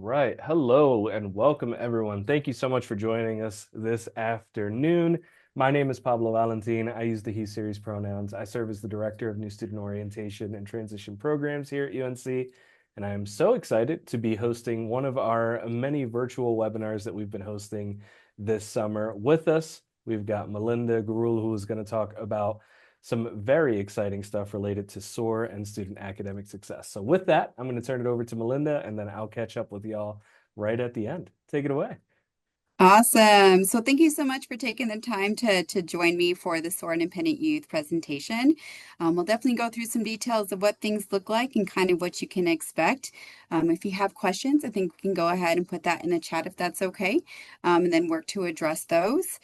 right. Hello and welcome, everyone. Thank you so much for joining us this afternoon. My name is Pablo Valentin. I use the he series pronouns. I serve as the Director of New Student Orientation and Transition Programs here at UNC. And I am so excited to be hosting one of our many virtual webinars that we've been hosting this summer. With us, we've got Melinda Gurul, who is going to talk about some very exciting stuff related to SOAR and student academic success. So with that, I'm going to turn it over to Melinda, and then I'll catch up with y'all right at the end. Take it away. Awesome. So thank you so much for taking the time to join me for the Soar Independent Youth presentation. We'll definitely go through some details of what things look like and kind of what you can expect. If you have questions, I think we can go ahead and put that in the chat if that's okay, and then work to address those.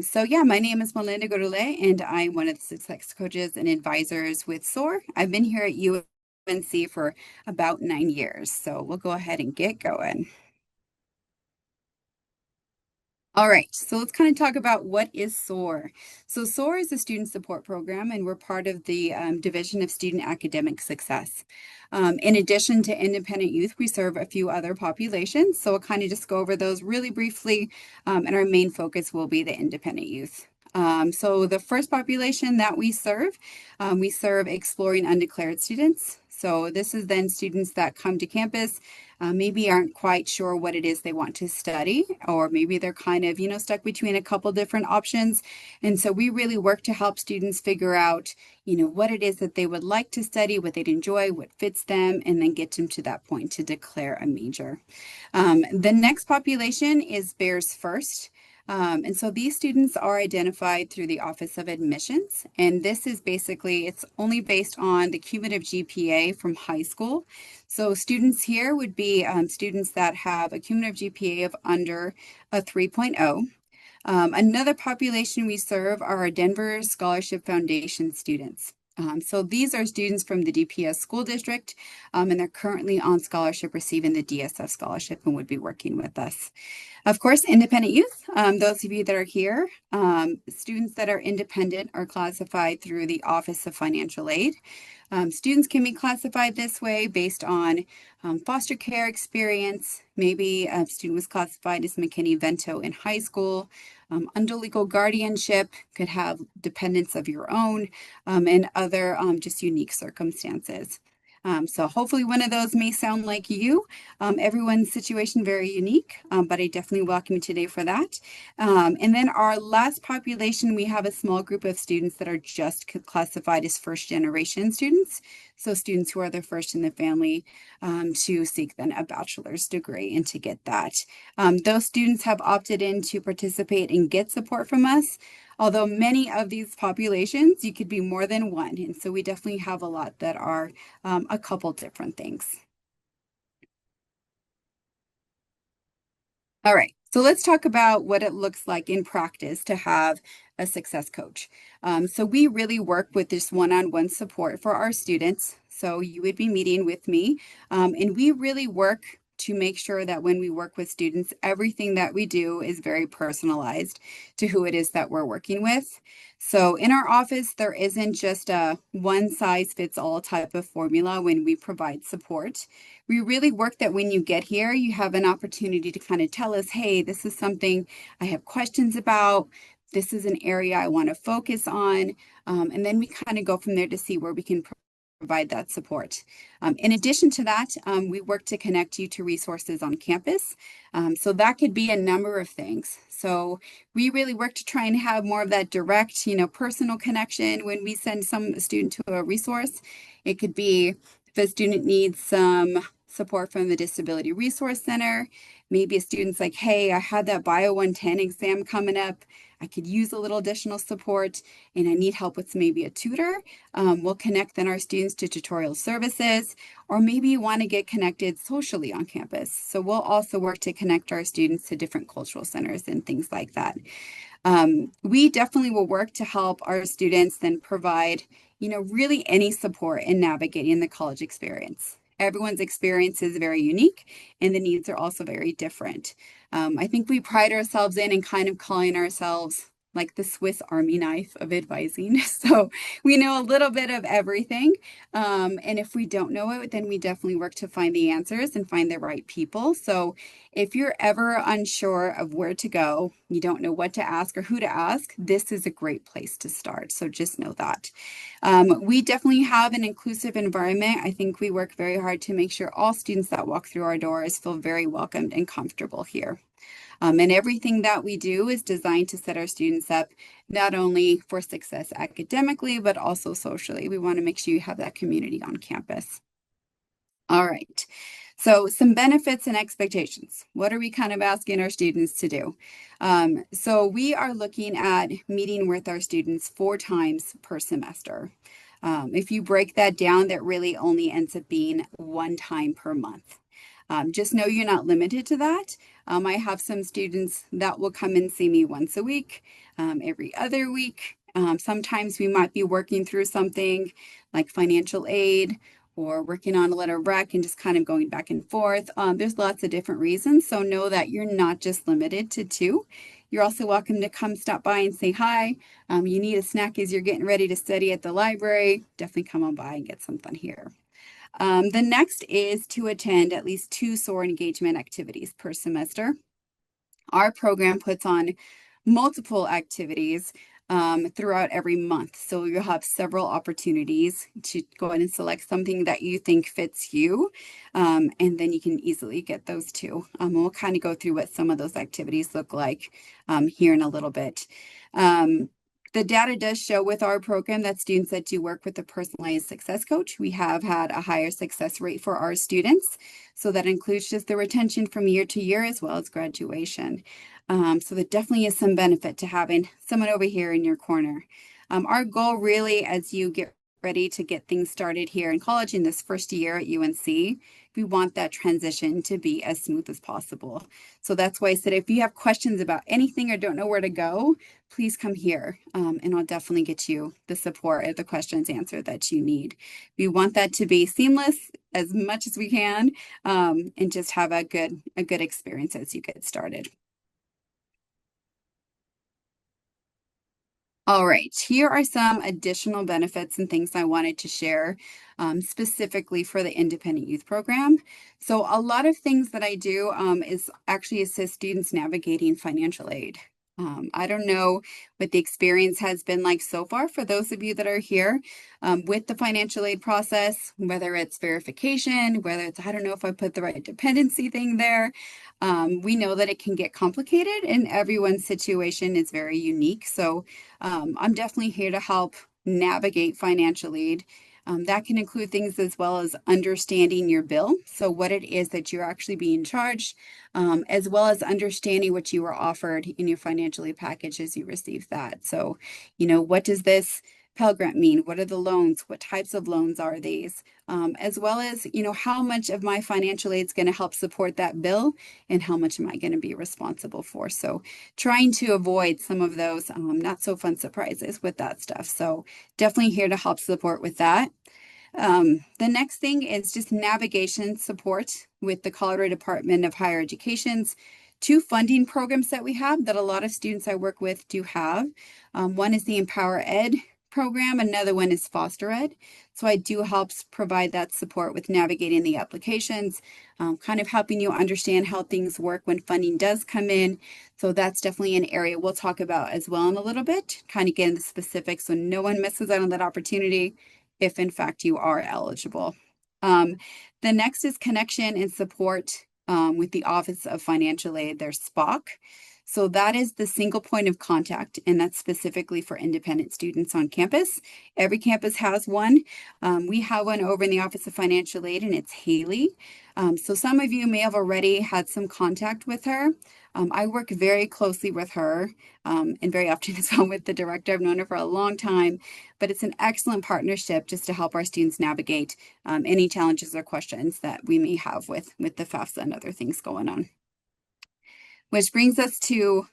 So my name is Melinda Gorule, and I'm one of the success coaches and advisors with SOAR. I've been here at UNC for about 9 years, so we'll go ahead and get going. All right, so let's kind of talk about what is SOAR. So SOAR is a student support program, and we're part of the Division of Student Academic Success. In addition to independent youth, we serve a few other populations. So we'll kind of just go over those really briefly, and our main focus will be the independent youth. So the first population that we serve exploring undeclared students. So this is then students that come to campus, maybe aren't quite sure what it is they want to study, or maybe they're kind of, stuck between a couple different options. And so we really work to help students figure out, what it is that they would like to study, what they'd enjoy, what fits them, and then get them to that point to declare a major. The next population is Bears First. And so these students are identified through the Office of Admissions, and this is basically, it's only based on the cumulative GPA from high school. So students here would be students that have a cumulative GPA of under a 3.0. Another population we serve are our Denver Scholarship Foundation students. So these are students from the DPS school district, and they're currently on scholarship receiving the DSF scholarship and would be working with us. Of course, independent youth, those of you that are here, students that are independent are classified through the Office of Financial Aid. Students can be classified this way based on foster care experience. Maybe a student was classified as McKinney-Vento in high school. Under legal guardianship, could have dependents of your own, and other just unique circumstances. So hopefully one of those may sound like you. Everyone's situation very unique, but I definitely welcome you today for that. And then our last population, we have a small group of students that are just classified as first generation students. So students who are the first in the family to seek then a bachelor's degree and to get that. Those students have opted in to participate and get support from us. Although many of these populations, you could be more than one. And so we definitely have a lot that are a couple different things. All right, so let's talk about what it looks like in practice to have a success coach. So we really work with this one-on-one support for our students. So you would be meeting with me, and we really work to make sure that when we work with students, everything that we do is very personalized to who it is that we're working with. So in our office, there isn't just a one-size-fits-all type of formula when we provide support. We really work that when you get here, you have an opportunity to kind of tell us, hey, this is something I have questions about. This is an area I want to focus on. And then we kind of go from there to see where we can provide that support. In addition to that, we work to connect you to resources on campus. So that could be a number of things. So we really work to try and have more of that direct, personal connection when we send some student to a resource. It could be if a student needs some support from the Disability Resource Center, maybe a student's like, hey, I had that Bio 110 exam coming up. I could use a little additional support and I need help with maybe a tutor. We'll connect then our students to tutorial services, or maybe you want to get connected socially on campus. So we'll also work to connect our students to different cultural centers and things like that. We definitely will work to help our students then provide, really any support in navigating the college experience. Everyone's experience is very unique and the needs are also very different. I think we pride ourselves in and kind of calling ourselves like the Swiss Army knife of advising. So we know a little bit of everything. And if we don't know it, then we definitely work to find the answers and find the right people. So if you're ever unsure of where to go, you don't know what to ask or who to ask, this is a great place to start. So just know that. We definitely have an inclusive environment. I think we work very hard to make sure all students that walk through our doors feel very welcomed and comfortable here. And everything that we do is designed to set our students up not only for success academically, but also socially. We want to make sure you have that community on campus. All right. So some benefits and expectations. What are we kind of asking our students to do? So we are looking at meeting with our students 4 times per semester. If you break that down, that really only ends up being 1 time per month. Just know you're not limited to that. I have some students that will come and see me once a week, every other week. Sometimes we might be working through something like financial aid or working on a letter of rec and just kind of going back and forth. There's lots of different reasons. So know that you're not just limited to 2. You're also welcome to come stop by and say hi. You need a snack as you're getting ready to study at the library. Definitely come on by and get something here. The next is to attend at least 2 SOAR engagement activities per semester. Our program puts on multiple activities throughout every month. So you'll have several opportunities to go ahead and select something that you think fits you. And then you can easily get those too. We'll kind of go through what some of those activities look like here in a little bit. The data does show with our program that students that do work with a personalized success coach, we have had a higher success rate for our students. So that includes just the retention from year to year as well as graduation. So there definitely is some benefit to having someone over here in your corner. Our goal really, as you get ready to get things started here in college in this first year at UNC, we want that transition to be as smooth as possible. So that's why I said if you have questions about anything or don't know where to go, please come here and I'll definitely get you the support or the questions answered that you need. We want that to be seamless as much as we can and just have a good experience as you get started. All right, here are some additional benefits and things I wanted to share specifically for the Independent Youth Program. So a lot of things that I do is actually assist students navigating financial aid. I don't know what the experience has been like so far for those of you that are here with the financial aid process, whether it's verification, whether it's, I don't know if I put the right dependency thing there. We know that it can get complicated and everyone's situation is very unique. So I'm definitely here to help navigate financial aid. That can include things as well as understanding your bill, so what it is that you're actually being charged, as well as understanding what you were offered in your financial aid package as you receive that. So, what does this Pell Grant mean? What are the loans? What types of loans are these? As well as, how much of my financial aid is going to help support that bill and how much am I going to be responsible for? So trying to avoid some of those not so fun surprises with that stuff. So definitely here to help support with that. The next thing is just navigation support with the Colorado Department of Higher Education's 2 funding programs that we have that a lot of students I work with do have. One is the Empower Ed program, another one is Foster Ed. So I do help provide that support with navigating the applications, kind of helping you understand how things work when funding does come in. So that's definitely an area we'll talk about as well in a little bit, kind of get into specifics so no one misses out on that opportunity if in fact you are eligible. The next is connection and support with the Office of Financial Aid, their SPOC. So that is the single point of contact, and that's specifically for independent students on campus. Every campus has one. We have one over in the Office of Financial Aid, and it's Haley. So some of you may have already had some contact with her. I work very closely with her and very often as well with the director. I've known her for a long time, but it's an excellent partnership just to help our students navigate any challenges or questions that we may have with the FAFSA and other things going on. Which brings us to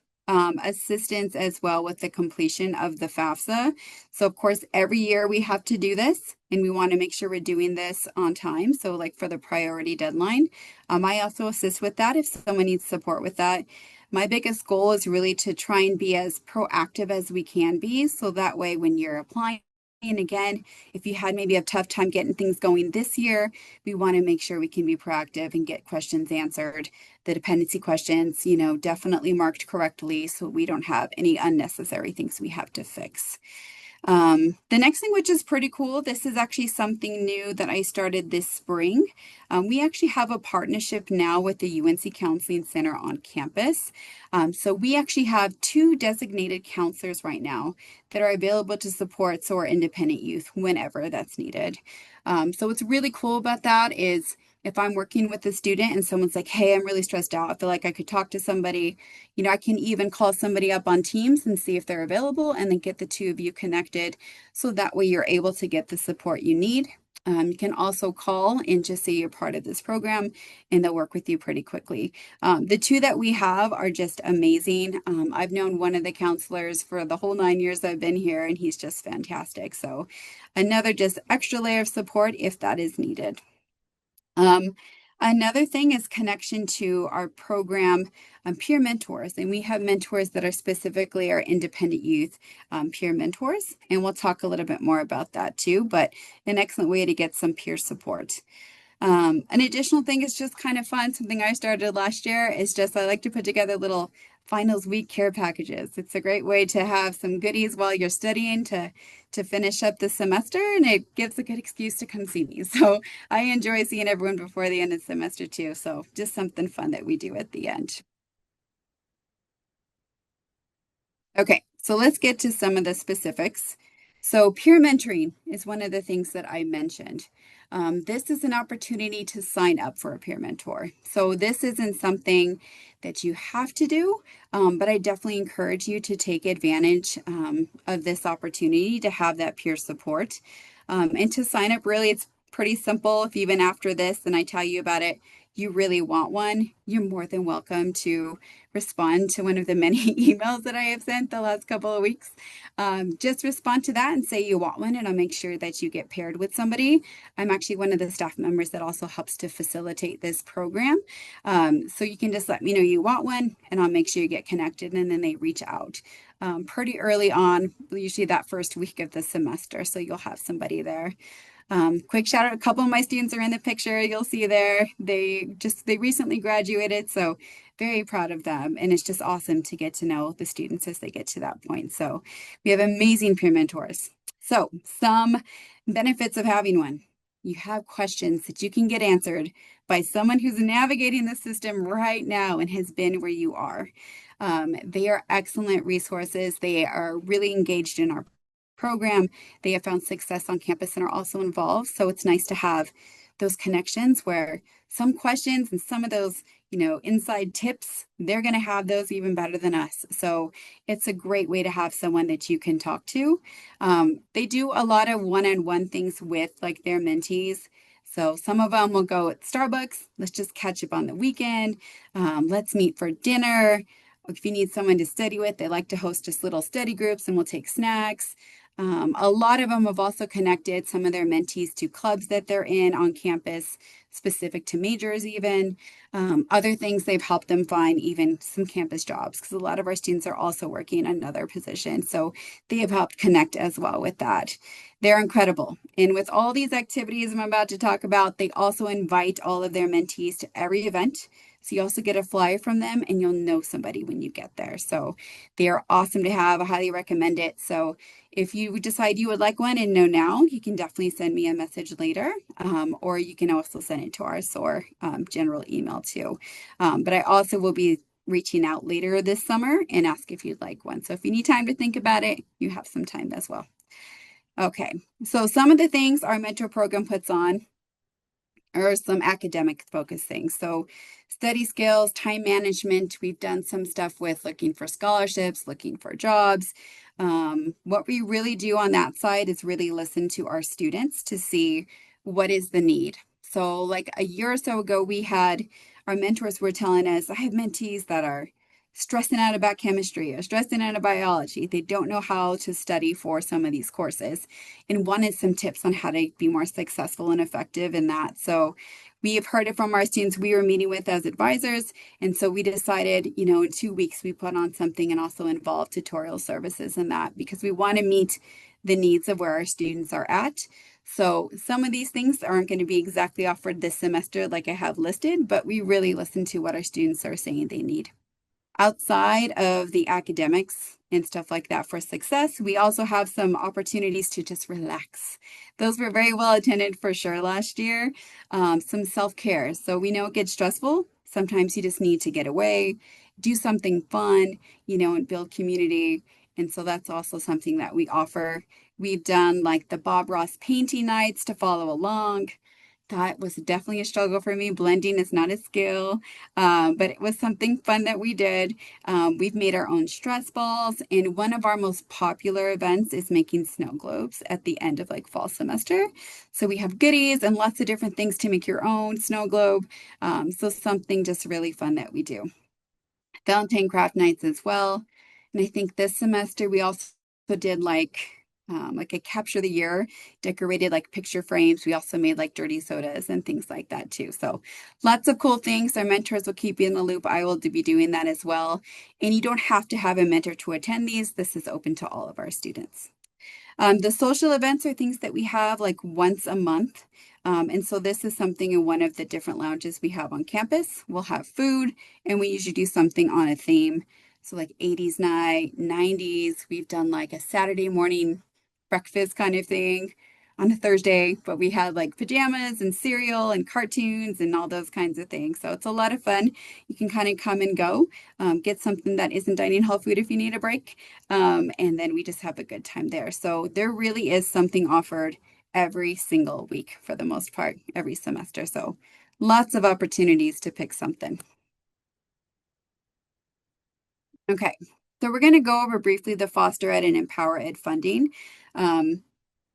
assistance as well with the completion of the FAFSA. So of course, every year we have to do this and we want to make sure we're doing this on time. So like for the priority deadline, I also assist with that if someone needs support with that. My biggest goal is really to try and be as proactive as we can be. So that way, when you're applying, again, if you had maybe a tough time getting things going this year, we want to make sure we can be proactive and get questions answered. The dependency questions, definitely marked correctly so we don't have any unnecessary things we have to fix. The next thing, which is pretty cool, this is actually something new that I started this spring. We actually have a partnership now with the UNC Counseling Center on campus. So we actually have two designated counselors right now that are available to support SOAR independent youth whenever that's needed. So what's really cool about that is if I'm working with a student and someone's like, hey, I'm really stressed out, I feel like I could talk to somebody, I can even call somebody up on Teams and see if they're available and then get the two of you connected. So that way you're able to get the support you need. You can also call and just say you're part of this program and they'll work with you pretty quickly. The two that we have are just amazing. I've known one of the counselors for the whole 9 years I've been here and he's just fantastic. So another just extra layer of support if that is needed. Another thing is connection to our program peer mentors, and we have mentors that are specifically our independent youth peer mentors, and we'll talk a little bit more about that too, but an excellent way to get some peer support. An additional thing is just kind of fun. Something I started last year is just I like to put together little finals week care packages. It's a great way to have some goodies while you're studying to finish up the semester, and it gives a good excuse to come see me. So I enjoy seeing everyone before the end of the semester too. So just something fun that we do at the end. Okay, so let's get to some of the specifics. So, peer mentoring is one of the things that I mentioned. This is an opportunity to sign up for a peer mentor. So, this isn't something that you have to do, but I definitely encourage you to take advantage of this opportunity to have that peer support. And to sign up, really, it's pretty simple. If even after this, and I tell you about it, you really want one, you're more than welcome to respond to one of the many emails that I have sent the last couple of weeks. Just respond to that and say you want one, and I'll make sure that you get paired with somebody. I'm actually one of the staff members that also helps to facilitate this program. So you can just let me know you want one, and I'll make sure you get connected, and then they reach out pretty early on, usually that first week of the semester. So you'll have somebody there. Quick shout out, a couple of my students are in the picture. You'll see there. They recently graduated, so very proud of them. And it's just awesome to get to know the students as they get to that point. So we have amazing peer mentors. So some benefits of having one. You have questions that you can get answered by someone who's navigating the system right now and has been where you are. They are excellent resources. They are really engaged in our program. They have found success on campus and are also involved. So it's nice to have those connections where some questions and some of those, inside tips, they're going to have those even better than us. So it's a great way to have someone that you can talk to. They do a lot of one-on-one things with like their mentees. So some of them will go at Starbucks. Let's just catch up on the weekend. Let's meet for dinner. If you need someone to study with, they like to host just little study groups and we'll take snacks. A lot of them have also connected some of their mentees to clubs that they're in on campus, specific to majors even. Other things they've helped them find even some campus jobs because a lot of our students are also working another position. So they have helped connect as well with that. They're incredible. And with all these activities I'm about to talk about, they also invite all of their mentees to every event. So you also get a flyer from them and you'll know somebody when you get there. So they are awesome to have. I highly recommend it. So if you decide you would like one and know now, you can definitely send me a message later, or you can also send it to our SOAR general email too. But I also will be reaching out later this summer and ask if you'd like one. So if you need time to think about it, you have some time as well. Okay, so some of the things our mentor program puts on are some academic focused things. So study skills, time management, we've done some stuff with looking for scholarships, looking for jobs. What we really do on that side is really listen to our students to see what is the need. So like a year or so ago, we had our mentors were telling us, I have mentees that are stressing out about chemistry or stressing out about biology. They don't know how to study for some of these courses and wanted some tips on how to be more successful and effective in that. So We have heard it from our students we were meeting with as advisors. And so we decided, in 2 weeks, we put on something and also involve tutorial services in that because we want to meet the needs of where our students are at. So some of these things aren't going to be exactly offered this semester like I have listed, but we really listen to what our students are saying they need. Outside of the academics and stuff like that for success, we also have some opportunities to just relax. Those were very well attended for sure last year. Some self-care. So we know it gets stressful. Sometimes you just need to get away, do something fun, and build community. And so that's also something that we offer. We've done like the Bob Ross painting nights to follow along. That was definitely a struggle for me. Blending is not a skill, but it was something fun that we did. We've made our own stress balls, and one of our most popular events is making snow globes at the end of like fall semester. So we have goodies and lots of different things to make your own snow globe. So something just really fun that we do. Valentine craft nights as well. And I think this semester we also did like a capture the year, decorated like picture frames. We also made like dirty sodas and things like that too. So lots of cool things. Our mentors will keep you in the loop. I will be doing that as well. And you don't have to have a mentor to attend these. This is open to all of our students. The social events are things that we have like once a month. And so this is something in one of the different lounges we have on campus. We'll have food and we usually do something on a theme. So like 80s night, 90s, we've done like a Saturday morning breakfast kind of thing on a Thursday, but we had like pajamas and cereal and cartoons and all those kinds of things. So it's a lot of fun. You can kind of come and go, get something that isn't dining hall food if you need a break. And then we just have a good time there. So there really is something offered every single week for the most part, every semester. So lots of opportunities to pick something. Okay, so we're going to go over briefly the foster ed and empower ed funding. Um,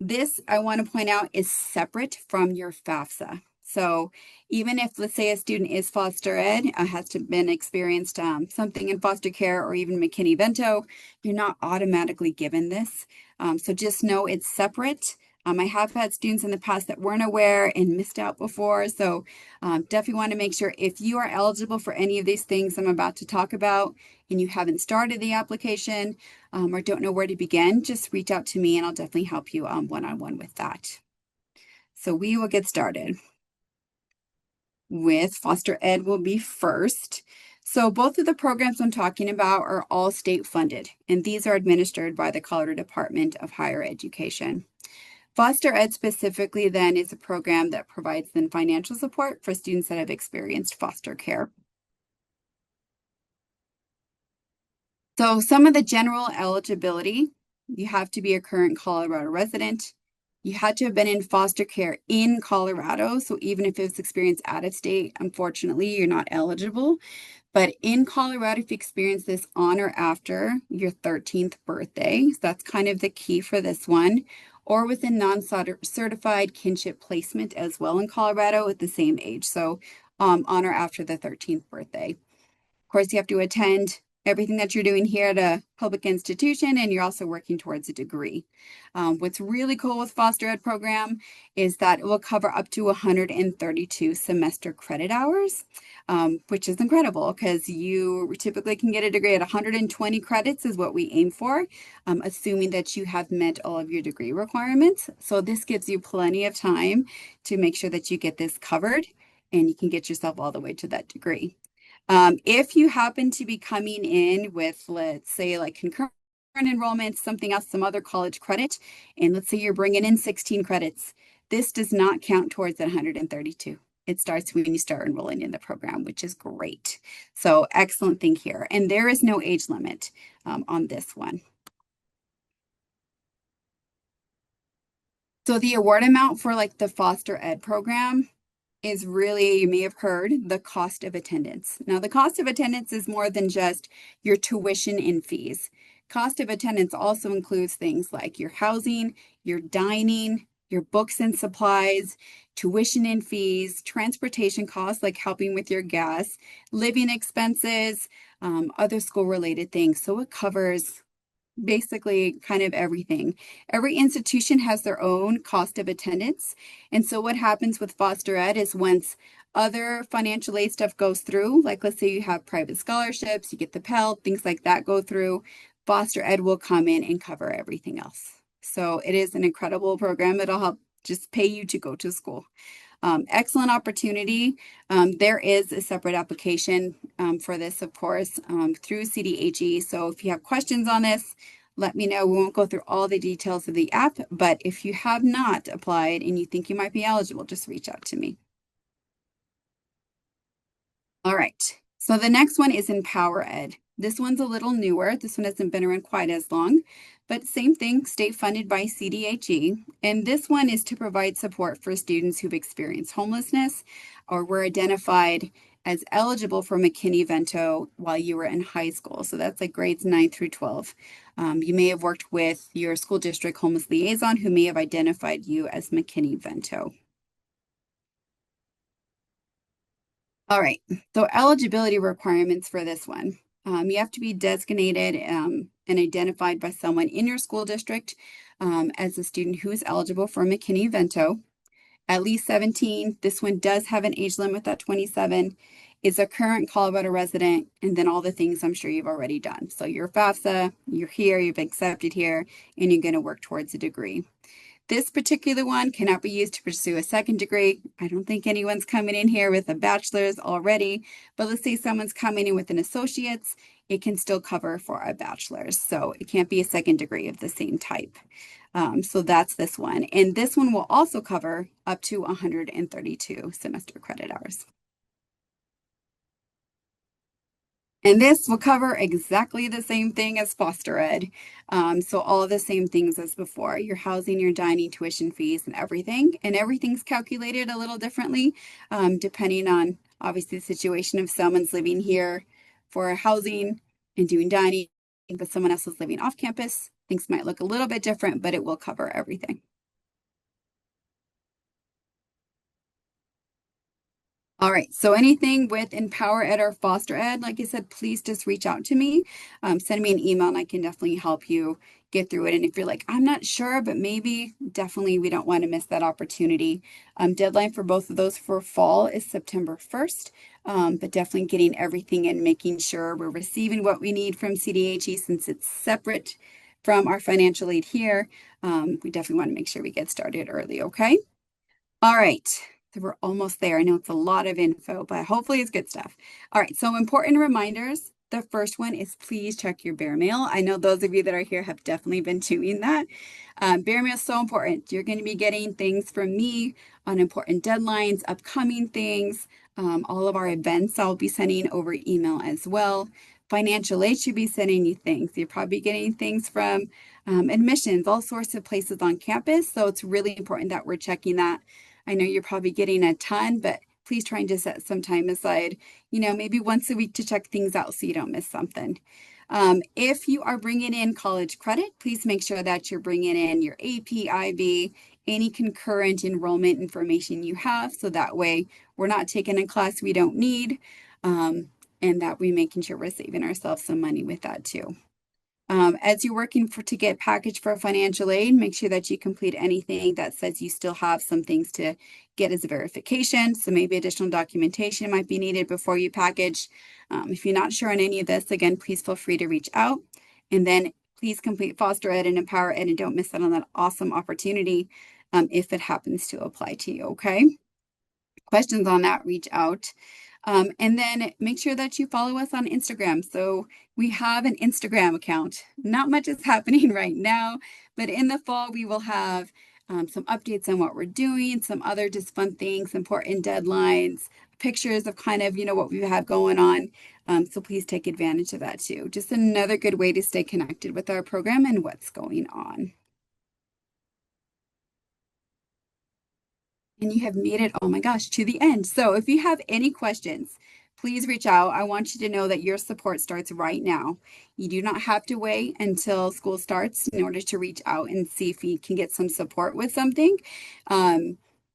this I want to point out is separate from your FAFSA. So even if, let's say, a student is foster ed, has to been experienced something in foster care or even McKinney-Vento, you're not automatically given this. So just know it's separate. I have had students in the past that weren't aware and missed out before. So definitely want to make sure if you are eligible for any of these things I'm about to talk about and you haven't started the application or don't know where to begin, just reach out to me and I'll definitely help you one-on-one with that. So we will get started with foster ed will be first. So both of the programs I'm talking about are all state funded, and these are administered by the Colorado Department of Higher Education. Foster ed specifically then is a program that provides then financial support for students that have experienced foster care. So some of the general eligibility, you have to be a current Colorado resident. You had to have been in foster care in Colorado. So even if it's experienced out of state, unfortunately, you're not eligible. But in Colorado, if you experience this on or after your 13th birthday, so that's kind of the key for this one, or within non-certified kinship placement as well in Colorado at the same age. So on or after the 13th birthday. Of course, you have to attend everything that you're doing here at a public institution, and you're also working towards a degree. What's really cool with foster ed program is that it will cover up to 132 semester credit hours, which is incredible because you typically can get a degree at 120 credits is what we aim for, assuming that you have met all of your degree requirements. So this gives you plenty of time to make sure that you get this covered and you can get yourself all the way to that degree. If you happen to be coming in with, let's say, like concurrent enrollment, something else, some other college credit, and let's say you're bringing in 16 credits, this does not count towards that 132. It starts when you start enrolling in the program, which is great. So excellent thing here. And there is no age limit on this one. So the award amount for like the foster ed program is really, you may have heard, the cost of attendance. Now, the cost of attendance is more than just your tuition and fees. Cost of attendance also includes things like your housing, your dining, your books and supplies, tuition and fees, transportation costs like helping with your gas, living expenses, other school-related things. So it covers basically kind of everything. Every institution has their own cost of attendance. And so what happens with foster ed is once other financial aid stuff goes through, like let's say you have private scholarships, you get the Pell, things like that go through, foster ed will come in and cover everything else. So it is an incredible program. It'll help just pay you to go to school. Excellent opportunity. There is a separate application for this, of course, through CDHE. So if you have questions on this, let me know. We won't go through all the details of the app, but if you have not applied and you think you might be eligible, just reach out to me. All right. So the next one is Empower Ed. This one's a little newer. This one hasn't been around quite as long, but same thing, state funded by CDHE. And this one is to provide support for students who've experienced homelessness or were identified as eligible for McKinney-Vento while you were in high school. So that's like grades 9 through 12. You may have worked with your school district homeless liaison who may have identified you as McKinney-Vento. All right, so eligibility requirements for this one. You have to be designated and identified by someone in your school district as a student who is eligible for McKinney-Vento. At least 17. This one does have an age limit at 27. Is a current Colorado resident, and then all the things I'm sure you've already done. So you're FAFSA, you're here, you've accepted here, and you're going to work towards a degree. This particular one cannot be used to pursue a second degree. I don't think anyone's coming in here with a bachelor's already, but let's say someone's coming in with an associate's, it can still cover for a bachelor's. So it can't be a second degree of the same type. So that's this one. And this one will also cover up to 132 semester credit hours. And this will cover exactly the same thing as foster ed. So all the same things as before, your housing, your dining, tuition fees, and everything. And everything's calculated a little differently, depending on obviously the situation. If someone's living here for housing and doing dining, but someone else is living off campus, things might look a little bit different, but it will cover everything. All right, so anything with Empower Ed or Foster Ed, like I said, please just reach out to me. Send me an email and I can definitely help you get through it. And if you're like, I'm not sure, but maybe, definitely we don't want to miss that opportunity. Deadline for both of those for fall is September 1st, but definitely getting everything in, making sure we're receiving what we need from CDHE since it's separate from our financial aid here. We definitely want to make sure we get started early, okay? All right, so we're almost there. I know it's a lot of info, but hopefully it's good stuff. All right, so important reminders. The first one is please check your bear mail. I know those of you that are here have definitely been doing that. Bear mail is so important. You're going to be getting things from me on important deadlines, upcoming things, all of our events I'll be sending over email as well. Financial aid should be sending you things. You're probably getting things from admissions, all sorts of places on campus. So it's really important that we're checking that. I know you're probably getting a ton, but please try and just set some time aside, maybe once a week to check things out so you don't miss something. If you are bringing in college credit, please make sure that you're bringing in your AP, IB, any concurrent enrollment information you have. So that way we're not taking a class we don't need, and that we're making sure we're saving ourselves some money with that too. As you're working to get packaged for financial aid, make sure that you complete anything that says you still have some things to get as a verification. So maybe additional documentation might be needed before you package. If you're not sure on any of this, again, please feel free to reach out. And then please complete foster ed and empower ed and don't miss out on that awesome opportunity if it happens to apply to you, okay? Questions on that, reach out. And then make sure that you follow us on Instagram. So we have an Instagram account. Not much is happening right now, but in the fall, we will have some updates on what we're doing, some other just fun things, important deadlines, pictures of kind of, what we have going on. So please take advantage of that too. Just another good way to stay connected with our program and what's going on. And you have made it, oh my gosh, to the end. So if you have any questions, please reach out. I want you to know that your support starts right now. You do not have to wait until school starts in order to reach out and see if you can get some support with something.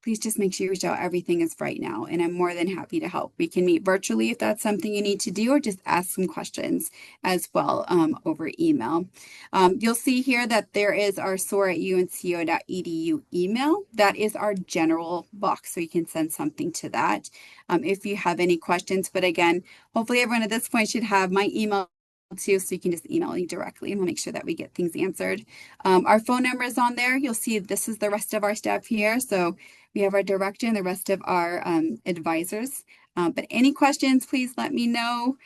please just make sure you reach out. Everything is right now, and I'm more than happy to help. We can meet virtually if that's something you need to do, or just ask some questions as well over email. You'll see here that there is our soar@unco.edu email. That is our general box, so you can send something to that if you have any questions. But again, hopefully everyone at this point should have my email too, so you can just email me directly and we'll make sure that we get things answered. Our phone number is on there. You'll see this is the rest of our staff here. So we have our director and the rest of our advisors. But any questions, please let me know.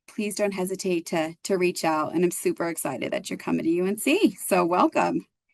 Please don't hesitate to reach out. And I'm super excited that you're coming to UNC. So welcome.